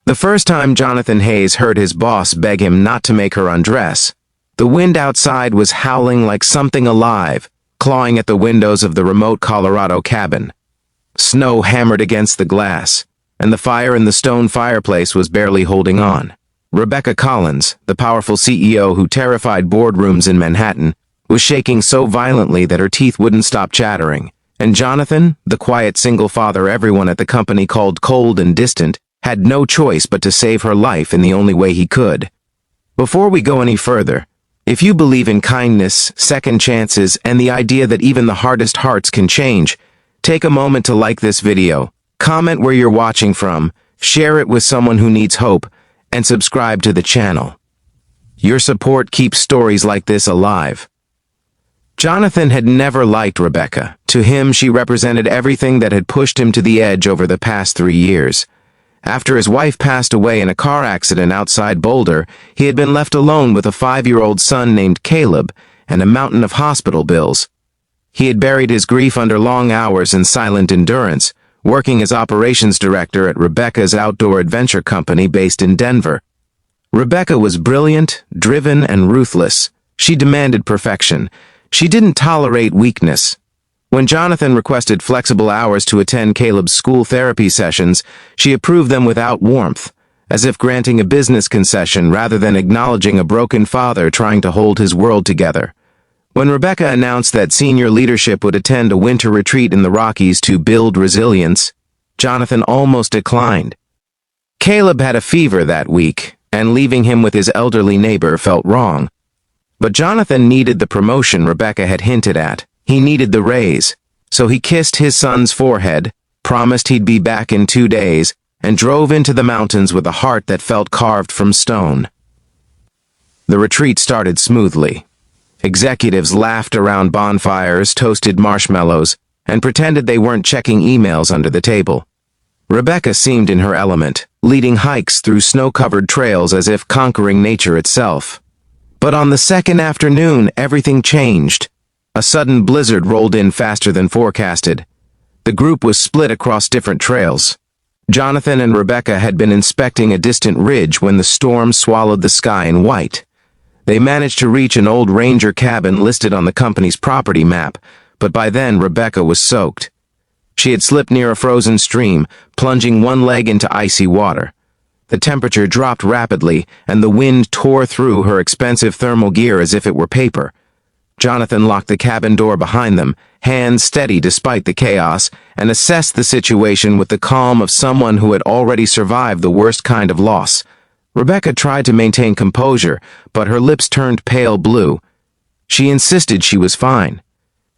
The first time Jonathan Hayes heard his boss beg him not to make her undress, the wind outside was howling like something alive, clawing at the windows of the remote Colorado cabin. Snow hammered against the glass, and the fire in the stone fireplace was barely holding on. Rebecca Collins, the powerful CEO who terrified boardrooms in Manhattan, was shaking so violently that her teeth wouldn't stop chattering, and Jonathan, the quiet single father everyone at the company called cold and distant, had no choice but to save her life in the only way he could. Before we go any further, if you believe in kindness, second chances, and the idea that even the hardest hearts can change, take a moment to like this video, comment where you're watching from, share it with someone who needs hope, and subscribe to the channel. Your support keeps stories like this alive. Jonathan had never liked Rebecca. To him, she represented everything that had pushed him to the edge over the past 3 years. After his wife passed away in a car accident outside Boulder, he had been left alone with a 5-year-old son named Caleb and a mountain of hospital bills. He had buried his grief under long hours and silent endurance, working as operations director at Rebecca's outdoor adventure company based in Denver. Rebecca was brilliant, driven, and ruthless. She demanded perfection. She didn't tolerate weakness. When Jonathan requested flexible hours to attend Caleb's school therapy sessions, she approved them without warmth, as if granting a business concession rather than acknowledging a broken father trying to hold his world together. When Rebecca announced that senior leadership would attend a winter retreat in the Rockies to build resilience, Jonathan almost declined. Caleb had a fever that week, and leaving him with his elderly neighbor felt wrong. But Jonathan needed the promotion Rebecca had hinted at. He needed the raise, so he kissed his son's forehead, promised he'd be back in 2 days, and drove into the mountains with a heart that felt carved from stone. The retreat started smoothly. Executives laughed around bonfires, toasted marshmallows, and pretended they weren't checking emails under the table. Rebecca seemed in her element, leading hikes through snow-covered trails as if conquering nature itself. But on the second afternoon, everything changed. A sudden blizzard rolled in faster than forecasted. The group was split across different trails. Jonathan and Rebecca had been inspecting a distant ridge when the storm swallowed the sky in white. They managed to reach an old ranger cabin listed on the company's property map, but by then Rebecca was soaked. She had slipped near a frozen stream, plunging one leg into icy water. The temperature dropped rapidly, and the wind tore through her expensive thermal gear as if it were paper. Jonathan locked the cabin door behind them, hands steady despite the chaos, and assessed the situation with the calm of someone who had already survived the worst kind of loss. Rebecca tried to maintain composure, but her lips turned pale blue. She insisted she was fine.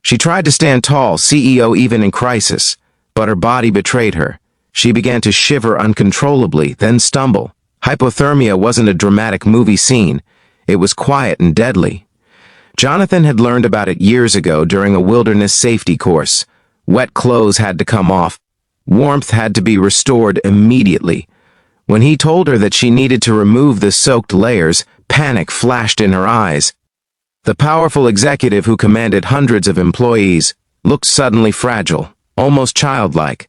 She tried to stand tall, CEO even in crisis, but her body betrayed her. She began to shiver uncontrollably, then stumble. Hypothermia wasn't a dramatic movie scene. It was quiet and deadly. Jonathan had learned about it years ago during a wilderness safety course. Wet clothes had to come off. Warmth had to be restored immediately. When he told her that she needed to remove the soaked layers, panic flashed in her eyes. The powerful executive who commanded hundreds of employees looked suddenly fragile, almost childlike.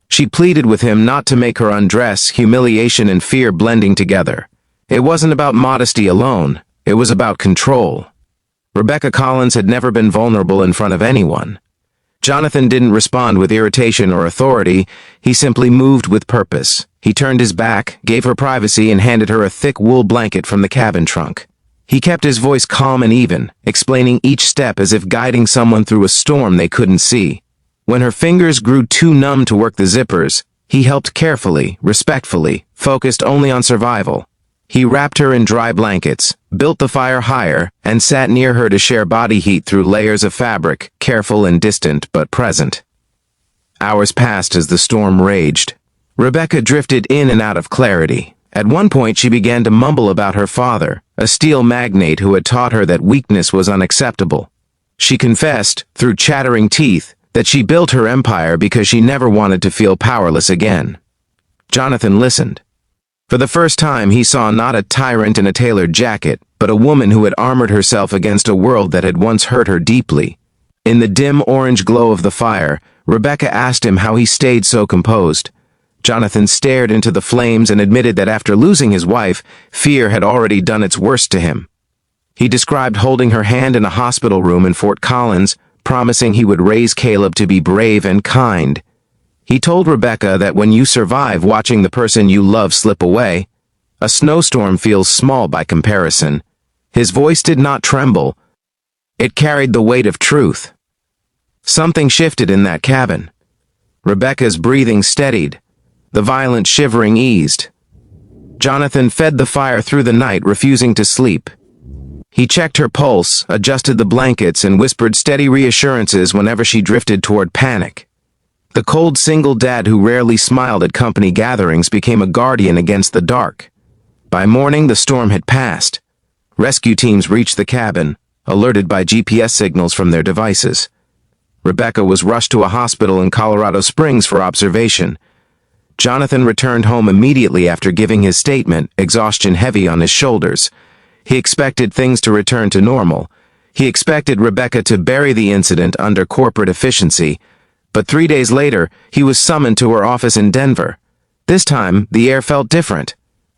She pleaded with him not to make her undress, humiliation and fear blending together. It wasn't about modesty alone. It was about control. Rebecca Collins had never been vulnerable in front of anyone. Jonathan didn't respond with irritation or authority. He simply moved with purpose. He turned his back, gave her privacy, and handed her a thick wool blanket from the cabin trunk. He kept his voice calm and even, explaining each step as if guiding someone through a storm they couldn't see. When her fingers grew too numb to work the zippers, he helped carefully, respectfully, focused only on survival. He wrapped her in dry blankets, built the fire higher, and sat near her to share body heat through layers of fabric, careful and distant but present. Hours passed as the storm raged. Rebecca drifted in and out of clarity. At one point she began to mumble about her father, a steel magnate who had taught her that weakness was unacceptable. She confessed, through chattering teeth, that she built her empire because she never wanted to feel powerless again. Jonathan listened. For the first time, he saw not a tyrant in a tailored jacket, but a woman who had armored herself against a world that had once hurt her deeply. In the dim orange glow of the fire, Rebecca asked him how he stayed so composed. Jonathan stared into the flames and admitted that after losing his wife, fear had already done its worst to him. He described holding her hand in a hospital room in Fort Collins, promising he would raise Caleb to be brave and kind. He told Rebecca that when you survive watching the person you love slip away, a snowstorm feels small by comparison. His voice did not tremble. It carried the weight of truth. Something shifted in that cabin. Rebecca's breathing steadied. The violent shivering eased. Jonathan fed the fire through the night, refusing to sleep. He checked her pulse, adjusted the blankets, and whispered steady reassurances whenever she drifted toward panic. The cold single dad who rarely smiled at company gatherings became a guardian against the dark. By morning, the storm had passed. Rescue teams reached the cabin, alerted by GPS signals from their devices. Rebecca was rushed to a hospital in Colorado Springs for observation. Jonathan returned home immediately after giving his statement, exhaustion heavy on his shoulders. He expected things to return to normal. He expected Rebecca to bury the incident under corporate efficiency. But 3 days later, he was summoned to her office in Denver. This time, the air felt different.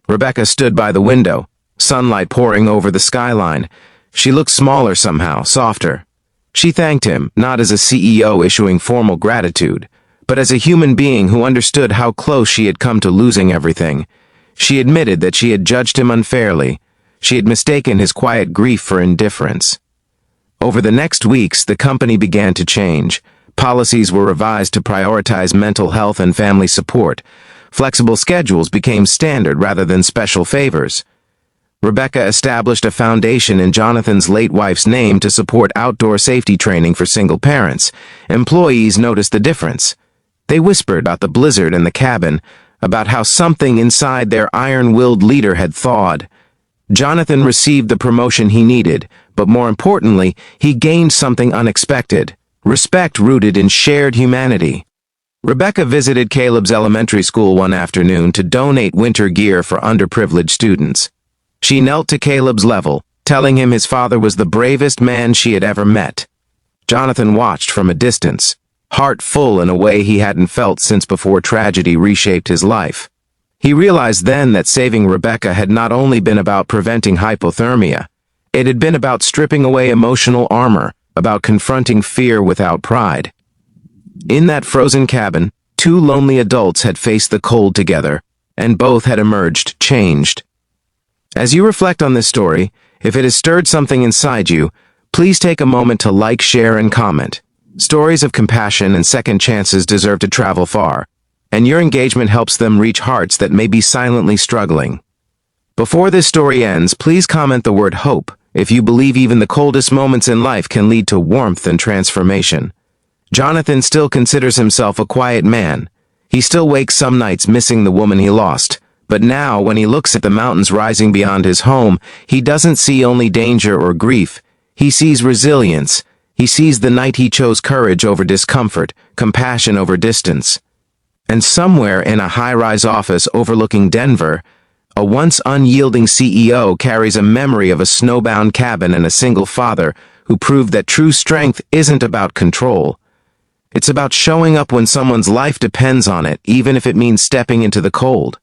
Rebecca stood by the window, sunlight pouring over the skyline. She looked smaller somehow, softer. She thanked him, not as a CEO issuing formal gratitude, but as a human being who understood how close she had come to losing everything. She admitted that she had judged him unfairly. She had mistaken his quiet grief for indifference. Over the next weeks, the company began to change. Policies were revised to prioritize mental health and family support. Flexible schedules became standard rather than special favors. Rebecca established a foundation in Jonathan's late wife's name to support outdoor safety training for single parents. Employees noticed the difference. They whispered about the blizzard in the cabin, about how something inside their iron-willed leader had thawed. Jonathan received the promotion he needed, but more importantly, he gained something unexpected: respect rooted in shared humanity. Rebecca visited Caleb's elementary school one afternoon to donate winter gear for underprivileged students. She knelt to Caleb's level, telling him his father was the bravest man she had ever met. Jonathan watched from a distance, heart full in a way he hadn't felt since before tragedy reshaped his life. He realized then that saving Rebecca had not only been about preventing hypothermia, it had been about stripping away emotional armor, about confronting fear without pride. In that frozen cabin, two lonely adults had faced the cold together, and both had emerged changed. As you reflect on this story, if it has stirred something inside you, please take a moment to like, share, and comment. Stories of compassion and second chances deserve to travel far, and your engagement helps them reach hearts that may be silently struggling. Before this story ends, please comment the word hope if you believe even the coldest moments in life can lead to warmth and transformation. Jonathan still considers himself a quiet man. He still wakes some nights missing the woman he lost. But now, when he looks at the mountains rising beyond his home, he doesn't see only danger or grief. He sees resilience. He sees the night he chose courage over discomfort, compassion over distance. And somewhere in a high-rise office overlooking Denver, a once unyielding CEO carries a memory of a snowbound cabin and a single father who proved that true strength isn't about control. It's about showing up when someone's life depends on it, even if it means stepping into the cold.